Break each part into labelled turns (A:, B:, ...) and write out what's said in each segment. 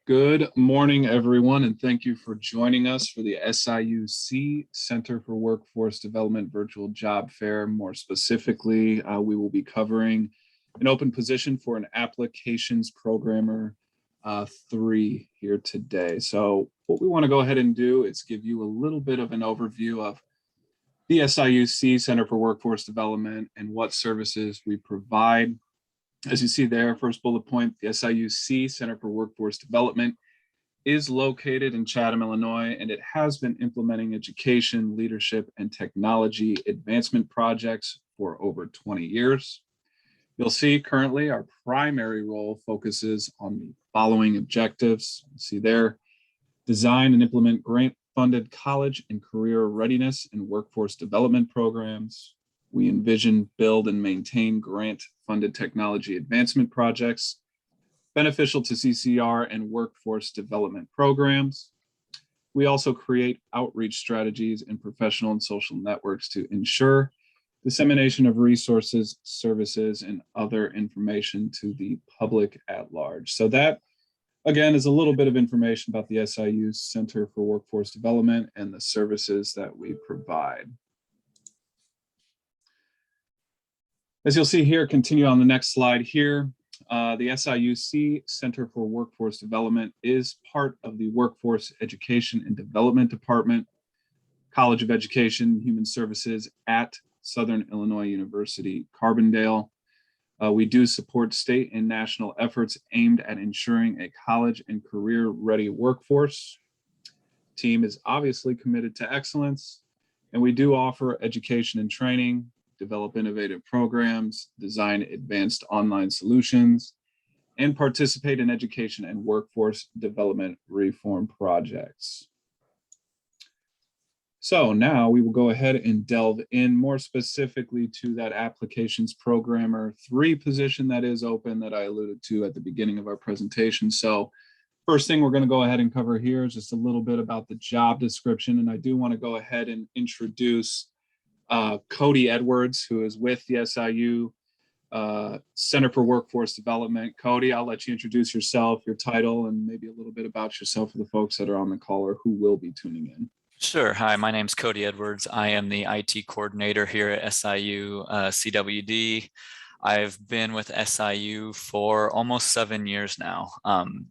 A: Good morning, everyone, and thank you for joining us for the SIUC Center for Workforce Development Virtual Job Fair. More specifically, we will be covering an open position for an Applications Programmer 3 here today. So what we want to go ahead and do is give you a little bit of an overview of the SIUC Center for Workforce Development and what services we provide. As you see there, first bullet point, the SIUC Center for Workforce Development is located in Chatham, Illinois, and it has been implementing education, leadership, and technology advancement projects for over 20 years. You'll see currently our primary role focuses on the following objectives. You see there, design and implement grant-funded college and career readiness and workforce development programs. We envision, build, and maintain grant-funded technology advancement projects beneficial to CCR and workforce development programs. We also create outreach strategies and professional and social networks to ensure dissemination of resources, services, and other information to the public at large. So that, again, is a little bit of information about the SIU Center for Workforce Development and the services that we provide. As you'll see here, continue on the next slide here, the SIUC Center for Workforce Development is part of the Workforce Education and Development Department, College of Education and Human Services at Southern Illinois University, Carbondale. We do support state and national efforts aimed at ensuring a college and career ready workforce. Team is obviously committed to excellence, and we do offer education and training, develop innovative programs, design advanced online solutions, and participate in education and workforce development reform projects. So now we will go ahead and delve in more specifically to that Applications Programmer 3 position that is open that I alluded to at the beginning of our presentation. So first thing we're going to go ahead and cover here is just a little bit about the job description. And I do want to go ahead and introduce Cody Edwards, who is with the SIU Center for Workforce Development. Cody, I'll let you introduce yourself, your title, and maybe a little bit about yourself for the folks that are on the call or who will be tuning in.
B: Sure. Hi, my name's Cody Edwards. I am the IT coordinator here at SIU CWD. I've been with SIU for almost 7 years now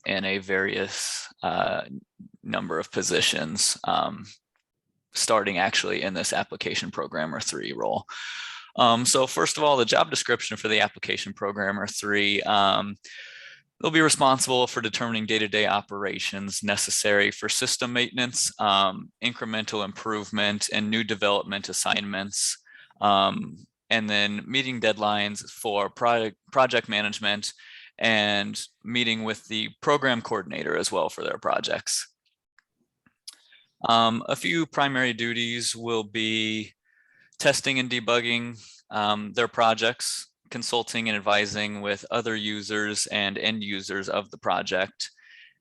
B: in a various number of positions. Starting actually in this Application Programmer 3 role. So first of all, the job description for the Application Programmer 3, they'll be responsible for determining day-to-day operations necessary for system maintenance, incremental improvement, and new development assignments, and then meeting deadlines for project management and meeting with the program coordinator as well for their projects. A few primary duties will be testing and debugging their projects, consulting and advising with other users and end users of the project,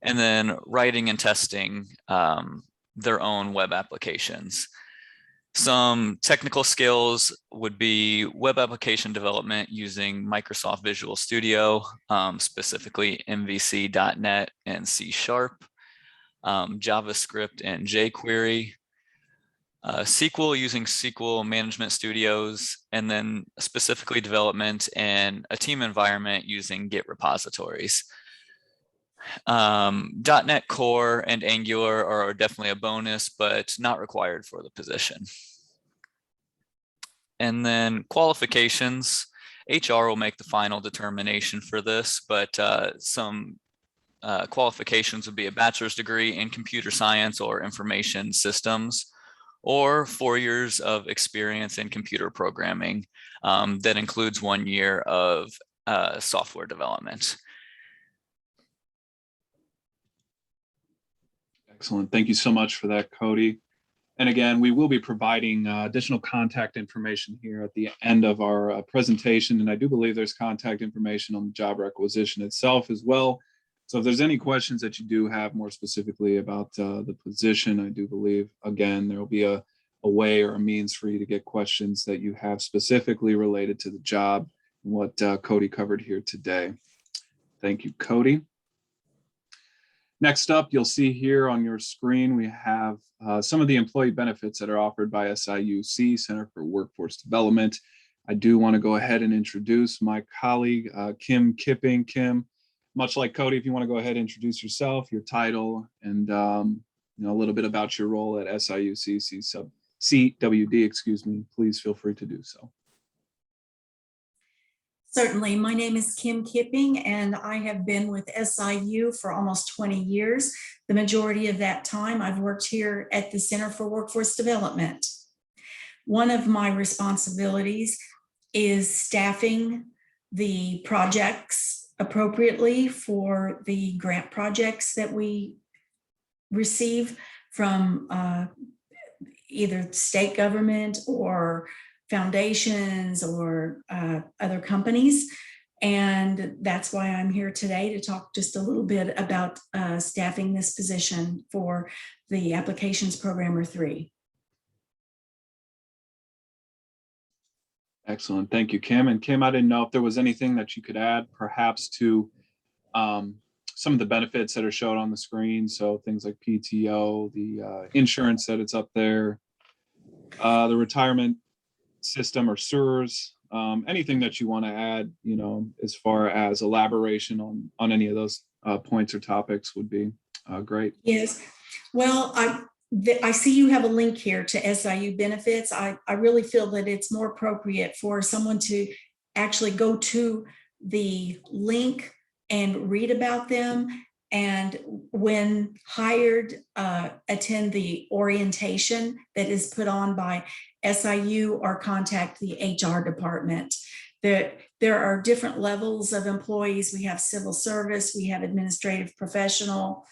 B: and then writing and testing their own web applications. Some technical skills would be web application development using Microsoft Visual Studio, specifically MVC.NET and C#. JavaScript and jQuery, SQL using SQL Management Studios, and then specifically development and a team environment using Git repositories. .NET Core and Angular are definitely a bonus, but not required for the position. And then qualifications, HR will make the final determination for this, but some qualifications would be a bachelor's degree in computer science or information systems, or 4 years of experience in computer programming that includes 1 year of software development.
A: Excellent. Thank you so much for that, Cody. And again, we will be providing additional contact information here at the end of our presentation. And I do believe there's contact information on the job requisition itself as well. So if there's any questions that you do have more specifically about the position, I do believe, again, there will be a way or a means for you to get questions that you have specifically related to the job and what Cody covered here today. Thank you, Cody. Next up, you'll see here on your screen, we have some of the employee benefits that are offered by SIUC, Center for Workforce Development. I do want to go ahead and introduce my colleague, Kim Kipping. Kim, much like Cody, if you want to go ahead and introduce yourself, your title, and a little bit about your role at SIUC CWD, excuse me, please feel free to do so.
C: Certainly. My name is Kim Kipping, and I have been with SIU for almost 20 years. The majority of that time, I've worked here at the Center for Workforce Development. One of my responsibilities is staffing the projects appropriately for the grant projects that we receive from either state government or foundations or other companies. And that's why I'm here today to talk just a little bit about staffing this position for the Applications Programmer 3.
A: Excellent. Thank you, Kim. And Kim, I didn't know if there was anything that you could add perhaps to some of the benefits that are shown on the screen. So things like PTO, the insurance that it's up there, the retirement system or SURS, anything that you want to add, as far as elaboration on any of those points or topics would be great.
C: Yes. Well, I see you have a link here to SIU benefits. I really feel that it's more appropriate for someone to actually go to the link and read about them, and when hired, attend the orientation that is put on by SIU or contact the HR department. There are different levels of employees. We have civil service, we have administrative professional,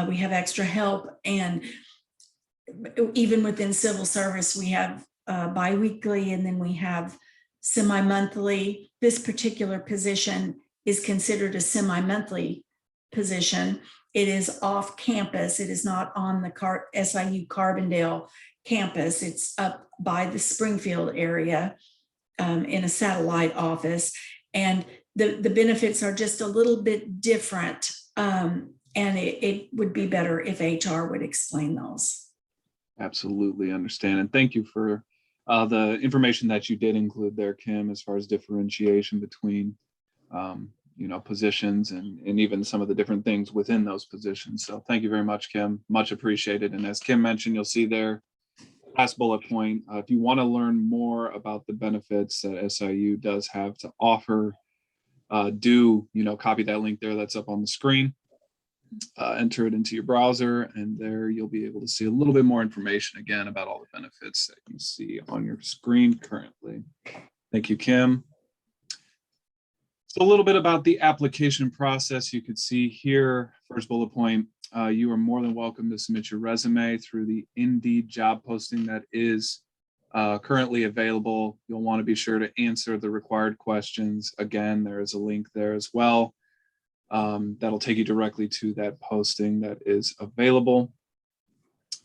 C: we have extra help, and even within civil service, we have biweekly, and then we have semi-monthly. This particular position is considered a semi-monthly position. It is off campus. It is not on the SIU Carbondale campus. It's up by the Springfield area in a satellite office. And the benefits are just a little bit different. And it would be better if HR would explain those. Absolutely
A: understand. And thank you for the information that you did include there, Kim, as far as differentiation between positions and even some of the different things within those positions. So thank you very much, Kim. Much appreciated. And as Kim mentioned, you'll see there, last bullet point, if you want to learn more about the benefits that SIU does have to offer, do copy that link there that's up on the screen, enter it into your browser, and there you'll be able to see a little bit more information again about all the benefits that you see on your screen currently. Thank you, Kim. So a little bit about the application process. You could see here, first bullet point, you are more than welcome to submit your resume through the Indeed job posting that is currently available. You'll want to be sure to answer the required questions. Again, there is a link there as well. That'll take you directly to that posting that is available.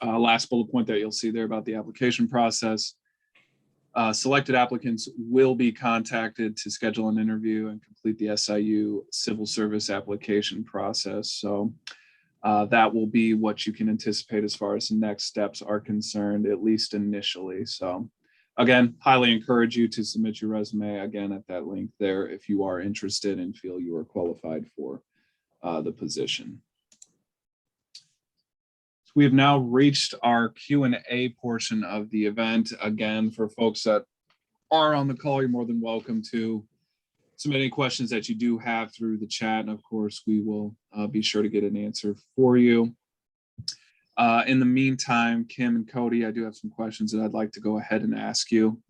A: Last bullet point that you'll see there about the application process. Selected applicants will be contacted to schedule an interview and complete the SIU civil service application process. So that will be what you can anticipate as far as the next steps are concerned, at least initially. So again, highly encourage you to submit your resume again at that link there if you are interested and feel you are qualified for the position. We have now reached our Q&A portion of the event. Again, for folks that are on the call, you're more than welcome to submit any questions that you do have through the chat. And of course, we will be sure to get an answer for you. In the meantime, Kim and Cody, I do have some questions that I'd like to go ahead and ask you.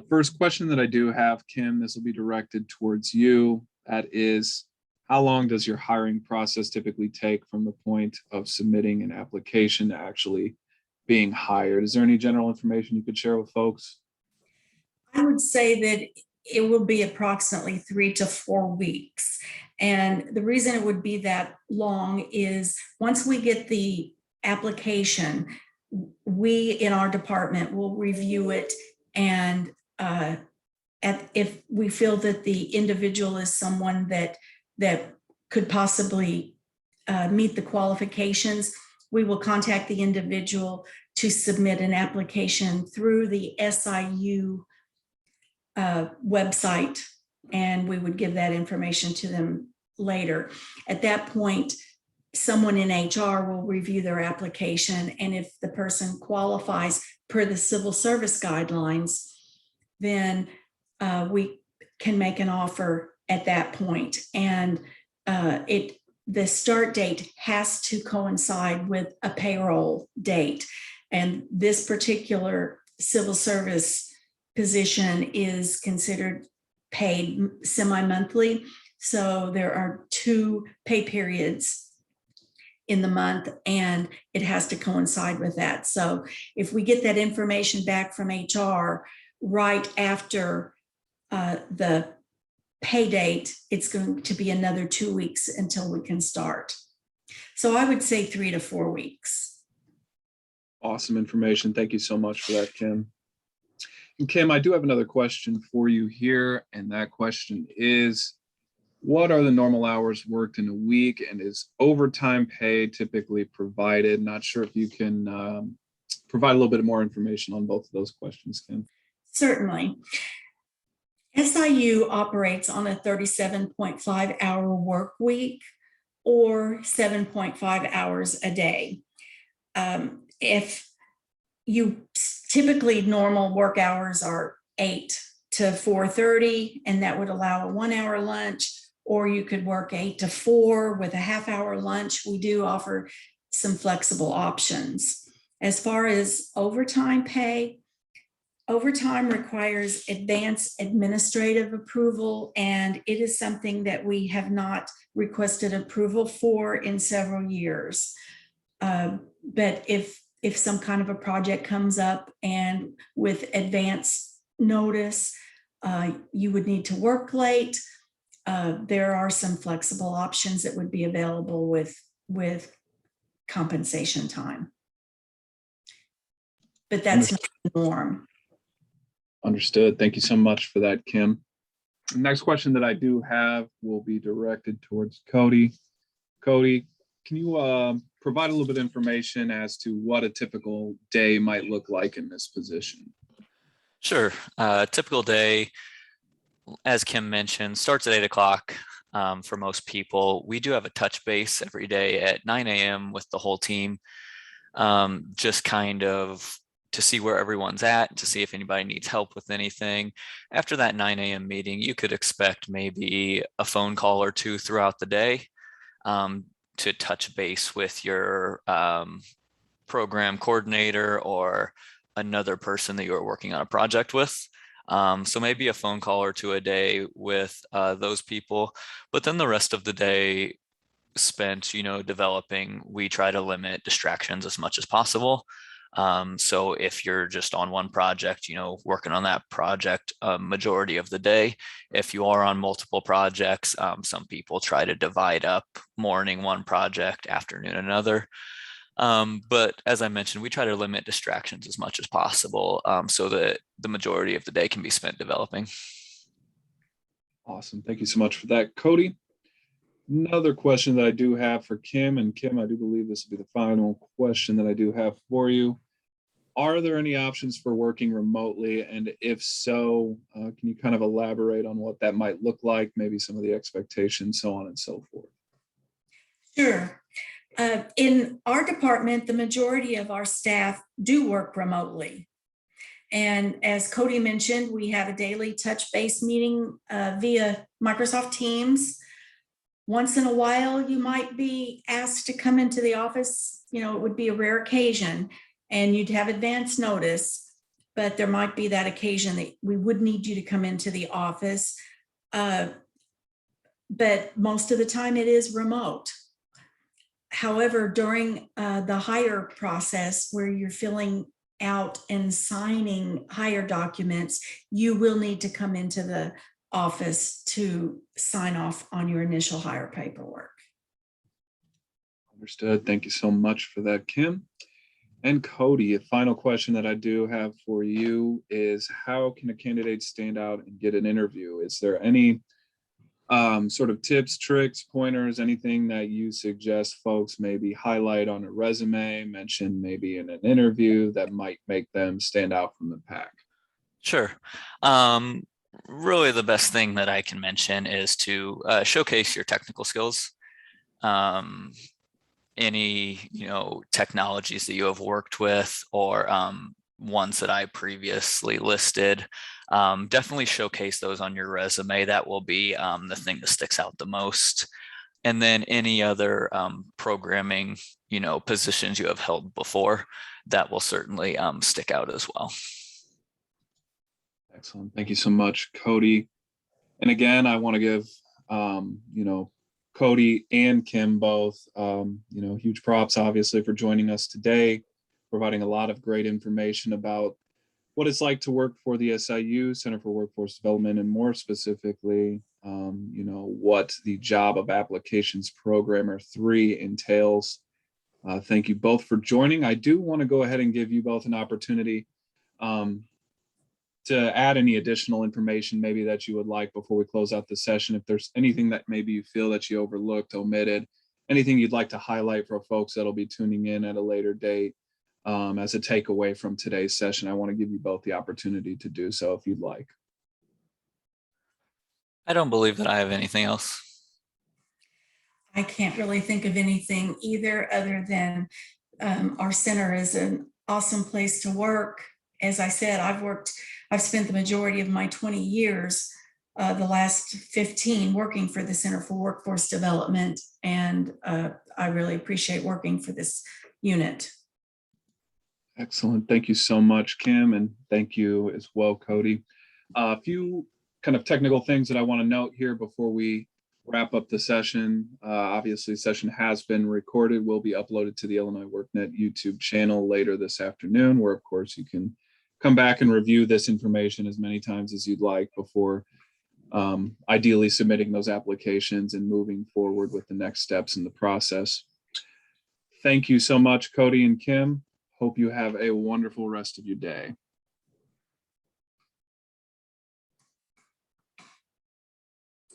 A: First question that I do have, Kim, this will be directed towards you. That is, how long does your hiring process typically take from the point of submitting an application to actually being hired? Is there any general information you could share with folks? I would say that it will be approximately 3 to 4 weeks. And the reason it would be that long is once we get the application, we in our department will review it, and if we feel that the individual is someone that could possibly
C: meet the qualifications, we will contact the individual to submit an application through the SIU website, and we would give that information to them later. At that point, someone in HR will review their application, and if the person qualifies per the civil service guidelines, then we can make an offer at that point. And the start date has to coincide with a payroll date. And this particular civil service position is considered paid semi-monthly. So there are 2 pay periods in the month, and it has to coincide with that. So if we get that information back from HR right after the pay date, it's going to be another 2 weeks until we can start. So I would say 3 to 4 weeks.
A: Awesome information. Thank you so much for that, Kim. And Kim, I do have another question for you here. And that question is, what are the normal hours worked in a week, and is overtime pay typically provided? Not sure if you can provide a little bit more information on both of those questions, Kim.
C: Certainly. SIU operates on a 37.5-hour work week or 7.5 hours a day. If you typically, normal work hours are 8 to 4:30, and that would allow a 1-hour lunch, or you could work 8 to 4 with a half-hour lunch. We do offer some flexible options. As far as overtime pay, overtime requires advanced administrative approval, and it is something that we have not requested approval for in several years. But if some kind of a project comes up and with advance notice, you would need to work late, there are some flexible options that would be available with compensation time. But that's not the norm.
A: Understood. Thank you so much for that, Kim. The next question that I do have will be directed towards Cody. Cody, can you provide a little bit of information as to what a typical day might look like in this position?
B: Sure. Typical day, as Kim mentioned, starts at 8 o'clock for most people. We do have a touch base every day at 9 a.m. with the whole team, just kind of to see where everyone's at, to see if anybody needs help with anything. After that 9 a.m. meeting, you could expect maybe a phone call or 2 throughout the day to touch base with your program coordinator or another person that you're working on a project with. So maybe a phone call or 2 a day with those people, but then the rest of the day spent, developing. We try to limit distractions as much as possible. So if you're just on one project, working on that project majority of the day. If you are on multiple projects, some people try to divide up morning one project, afternoon another. But as I mentioned, we try to limit distractions as much as possible so that the majority of the day can be spent developing.
A: Awesome. Thank you so much for that, Cody. Another question that I do have for Kim, and Kim, I do believe this will be the final question that I do have for you. Are there any options for working remotely? And if so, can you kind of elaborate on what that might look like, maybe some of the expectations, so on and so forth?
C: Sure. In our department, the majority of our staff do work remotely. And as Cody mentioned, we have a daily touch base meeting via Microsoft Teams. Once in a while, you might be asked to come into the office. It would be a rare occasion, and you'd have advance notice, but there might be that occasion that we would need you to come into the office. But most of the time it is remote. However, during the hire process, where you're filling out and signing hire documents, you will need to come into the office to sign off on your initial hire paperwork.
A: Understood. Thank you so much for that, Kim. And Cody, a final question that I do have for you is, how can a candidate stand out and get an interview? Is there any sort of tips, tricks, pointers, anything that you suggest folks maybe highlight on a resume, mention maybe in an interview that might make them stand out from the pack?
B: Sure. Really, the best thing that I can mention is to showcase your technical skills. Any technologies that you have worked with, or ones that I previously listed, definitely showcase those on your resume. That will be the thing that sticks out the most. And then any other programming positions you have held before, that will certainly stick out as well.
A: Excellent. Thank you so much, Cody. And again, I want to give Cody and Kim both huge props, obviously, for joining us today, providing a lot of great information about what it's like to work for the SIU Center for Workforce Development, and more specifically, what the job of Applications Programmer 3 entails. Thank you both for joining. I do want to go ahead and give you both an opportunity to add any additional information maybe that you would like before we close out the session. If there's anything that maybe you feel that you overlooked, omitted, anything you'd like to highlight for folks that'll be tuning in at a later date as a takeaway from today's session, I want to give you both the opportunity to do so if you'd like.
B: I don't believe that I have anything else.
C: I can't really think of anything either, other than our center is an awesome place to work. As I said, I've spent the majority of my 20 years, the last 15, working for the Center for Workforce Development, and I really appreciate working for this unit.
A: Excellent. Thank you so much, Kim, and thank you as well, Cody. A few kind of technical things that I want to note here before we wrap up the session. Obviously, the session has been recorded, will be uploaded to the Illinois WorkNet YouTube channel later this afternoon, where of course you can come back and review this information as many times as you'd like before ideally submitting those applications and moving forward with the next steps in the process. Thank you so much, Cody and Kim. Hope you have a wonderful rest of your day.